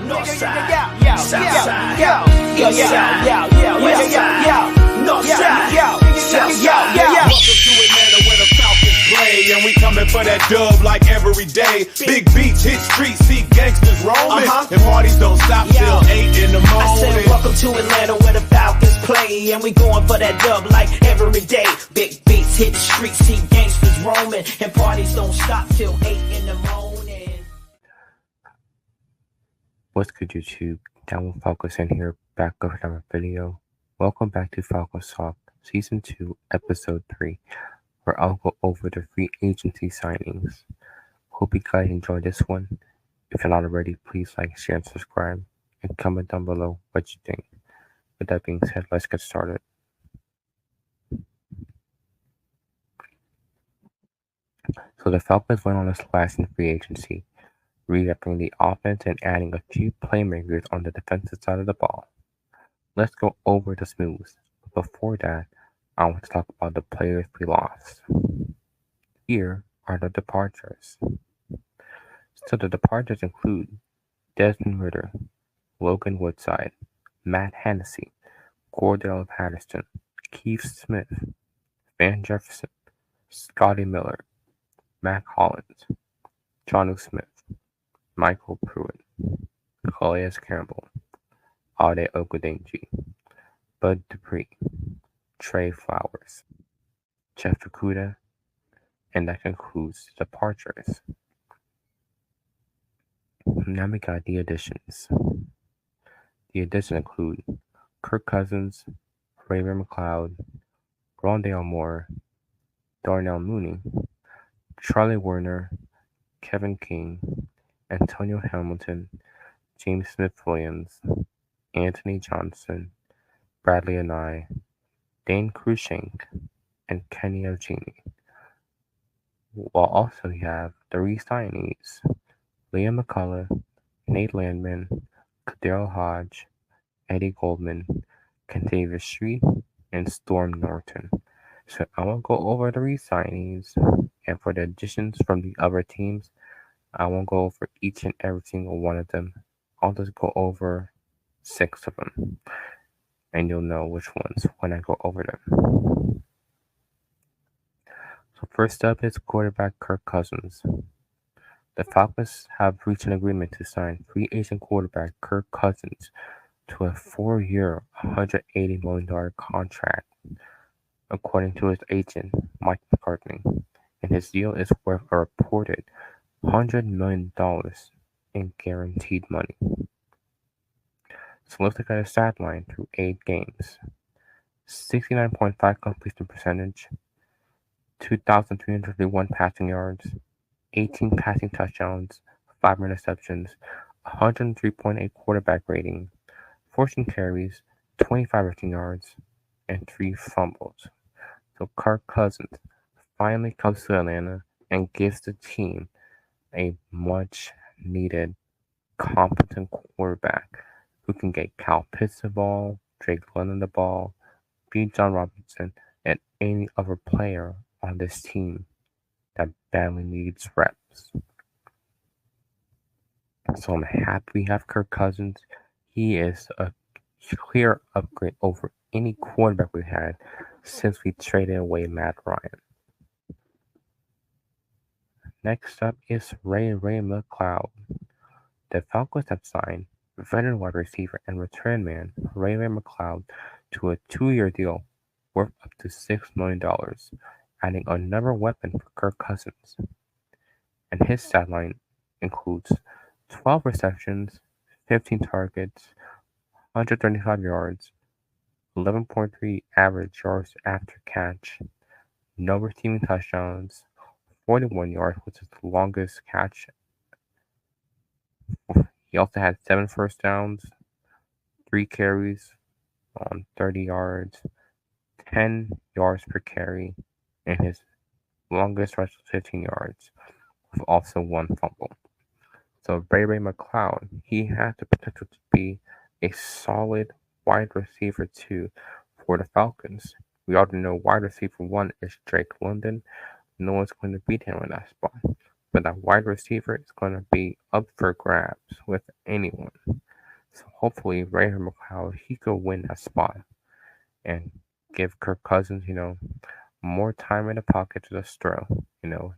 North side, south side, east side, west side, north side, south side. Welcome to Atlanta where the Falcons play, and we coming for that dub like every day. Big beats hit streets, see gangsters roaming, and parties don't stop till 8 in the morning. I said welcome to Atlanta where the Falcons play, and we going for that dub like every day. Big beats hit the streets, see gangsters roaming, and parties don't stop till 8 in the morning. What's good, YouTube? Down with Falcons in here, back with another video. Welcome back to Falcons Talk, Season 2, Episode 3, where I'll go over the free agency signings. Hope you guys enjoyed this one. If you're not already, please like, share, and subscribe, and comment down below what you think. With that being said, let's get started. So the Falcons went on a splash in free agency, revamping the offense and adding a few playmakers on the defensive side of the ball. Let's go over the moves. But before that, I want to talk about the players we lost. Here are the departures. So the departures include Desmond Ridder, Logan Woodside, Matt Hennessy, Cordell Patterson, Keith Smith, Van Jefferson, Scotty Miller, Mac Hollins, Jonnu Smith, Michael Pruitt, Calais Campbell, Ade Ogundeji, Bud Dupree, Trey Flowers, Jeff Okudah, and that concludes the departures. Now we got the additions. The additions include Kirk Cousins, Ray-Ray McCloud, Rondale Moore, Darnell Mooney, Charlie Werner, Kevin King, Antonio Hamilton, James Smith-Williams, Anthony Johnson, Bradley Anae, Dane Cruikshank, and Kenny Ogini. While also you have the re-signees, Liam McCullough, Nate Landman, Kadero Hodge, Eddie Goldman, Kentavious Street, and Storm Norton. So I won't go over the re-signees, and for the additions from the other teams, I won't go over each and every single one of them. I'll just go over 6 of them, and you'll know which ones when I go over them. So first up is quarterback Kirk Cousins. The Falcons have reached an agreement to sign free agent quarterback Kirk Cousins to a 4-year, $180 million contract, according to his agent, Mike McCartney, and his deal is worth a reported $100 million in guaranteed money. So let's look at his stat line through 8 games. 69.5 completion percentage, 2,331 passing yards, 18 passing touchdowns, 5 interceptions, 103.8 quarterback rating, 14 carries, 25 rushing yards, and 3 fumbles. So Kirk Cousins finally comes to Atlanta and gives the team a much needed, competent quarterback who can get Kyle Pitts the ball, Drake London the ball, Bijan Robinson, and any other player on this team that badly needs reps. So I'm happy we have Kirk Cousins. He is a clear upgrade over any quarterback we had since we traded away Matt Ryan. Next up is Ray-Ray McCloud. The Falcons have signed veteran wide receiver and return man Ray-Ray McCloud to a 2-year deal worth up to $6 million, adding another weapon for Kirk Cousins. And his stat line includes 12 receptions, 15 targets, 135 yards, 11.3 average yards after catch, no receiving touchdowns, 41 yards, which is the longest catch. He also had 7 first downs, 3 carries on 30 yards, 10 yards per carry, and his longest rush was 15 yards, with also 1 fumble. So Ray-Ray McCloud, he has the potential to be a solid wide receiver 2 for the Falcons. We already know wide receiver 1 is Drake London. No one's going to beat him in that spot. but that wide receiver is going to be up for grabs with anyone. So hopefully, Ray McLeod, he could win that spot and give Kirk Cousins, more time in the pocket to just throw.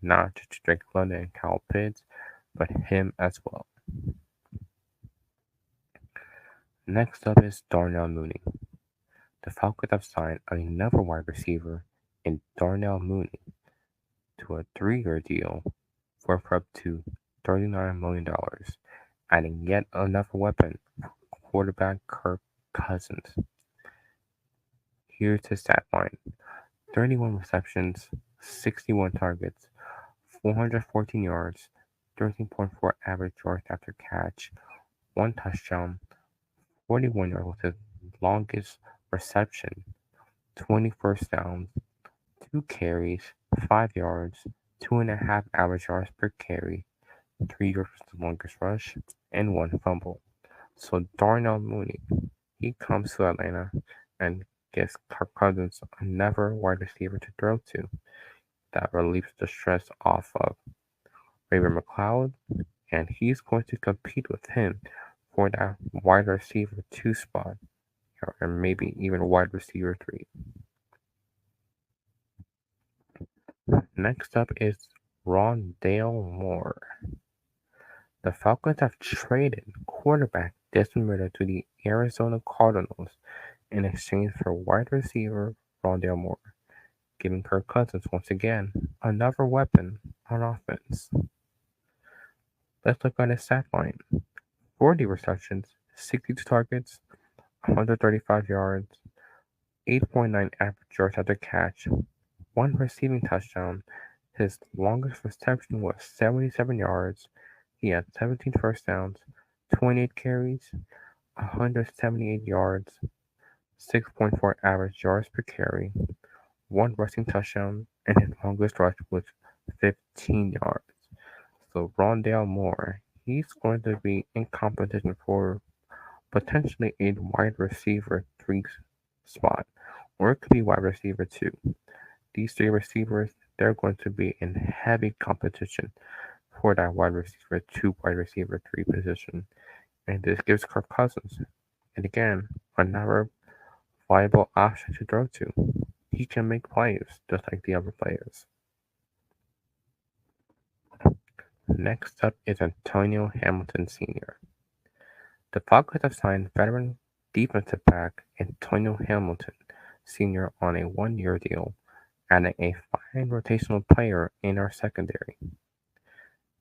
Not just Drake London and Kyle Pitts, but him as well. Next up is Darnell Mooney. The Falcons have signed another wide receiver in Darnell Mooney to a 3-year deal worth up to $39 million, adding yet another weapon for quarterback Kirk Cousins. Here's his stat line: 31 receptions, 61 targets, 414 yards, 13.4 average yards after catch, 1 touchdown, 41 yards with his longest reception, 20 first downs, 2 carries, 5 yards, 2.5 average yards per carry, 3 yards for the longest rush, and 1 fumble. So Darnell Mooney, he comes to Atlanta and gives Kirk Cousins another wide receiver to throw to. That relieves the stress off of Ray McLeod, and he's going to compete with him for that wide receiver 2 spot, or maybe even wide receiver 3. Next up is Rondale Moore. The Falcons have traded quarterback Desmond Ridder to the Arizona Cardinals in exchange for wide receiver Rondale Moore, giving Kirk Cousins once again another weapon on offense. Let's look at his stat line: 40 receptions, 62 targets, 135 yards, 8.9 average yards after catch, 1 receiving touchdown. His longest reception was 77 yards. He had 17 first downs, 28 carries, 178 yards, 6.4 average yards per carry, 1 rushing touchdown, and his longest rush was 15 yards. So Rondale Moore, he's going to be in competition for potentially a wide receiver 3 spot, or it could be wide receiver 2. These 3 receivers, they're going to be in heavy competition for that wide receiver 2, wide receiver 3 position. And this gives Kirk Cousins, and again, another viable option to throw to. He can make plays just like the other players. Next up is Antonio Hamilton Sr. The Falcons have signed veteran defensive back Antonio Hamilton Sr. on a 1-year deal, adding a fine rotational player in our secondary.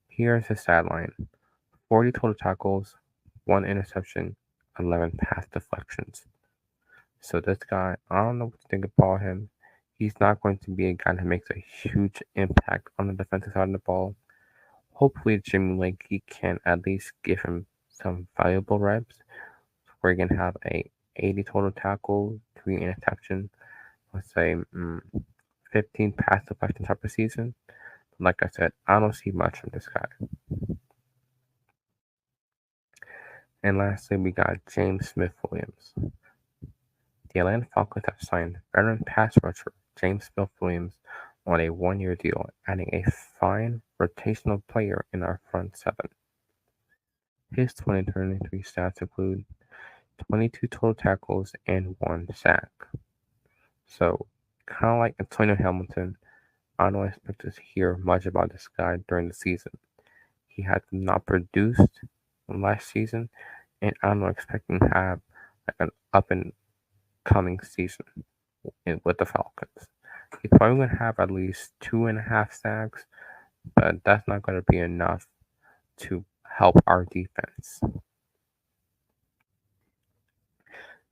Here's his stat line: 40 total tackles, 1 interception, 11 pass deflections. So this guy, I don't know what to think about him. He's not going to be a guy that makes a huge impact on the defensive side of the ball. Hopefully Jimmy Lake can at least give him some valuable reps where he can have a 80 total tackles, 3 interceptions, let's say 15 pass deflection type of season. Like I said, I don't see much from this guy. And lastly, we got James Smith-Williams. The Atlanta Falcons have signed veteran pass rusher James Smith-Williams on a 1-year deal, adding a fine rotational player in our front 7. His 2023 stats include 22 total tackles and 1 sack. So, kind of like Antonio Hamilton, I don't expect to hear much about this guy during the season. He had not produced last season, and I'm not expecting to have like an up and coming season with the Falcons. He's probably going to have at least 2.5 sacks, but that's not going to be enough to help our defense.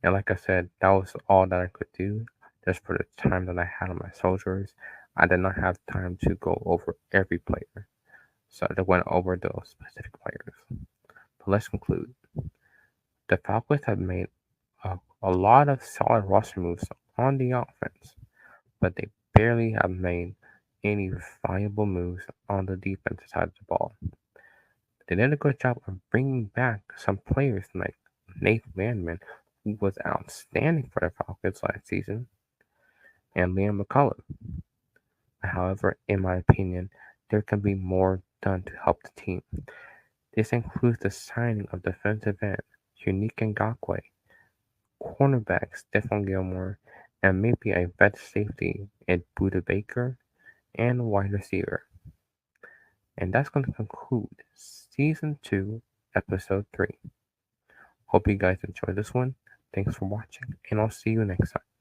And like I said, that was all that I could do just for the time that I had on my soldiers. I did not have time to go over every player, so I went over those specific players. But let's conclude. The Falcons have made a lot of solid roster moves on the offense, but they barely have made any valuable moves on the defensive side of the ball. They did a good job of bringing back some players like Nate Landman, who was outstanding for the Falcons last season, and Liam McCullough. However, in my opinion, there can be more done to help the team. This includes the signing of defensive end Unique Ngakoue, cornerback Stephon Gilmore, and maybe a vet safety in Budda Baker, and wide receiver. And that's going to conclude Season 2, Episode 3. Hope you guys enjoyed this one. Thanks for watching, and I'll see you next time.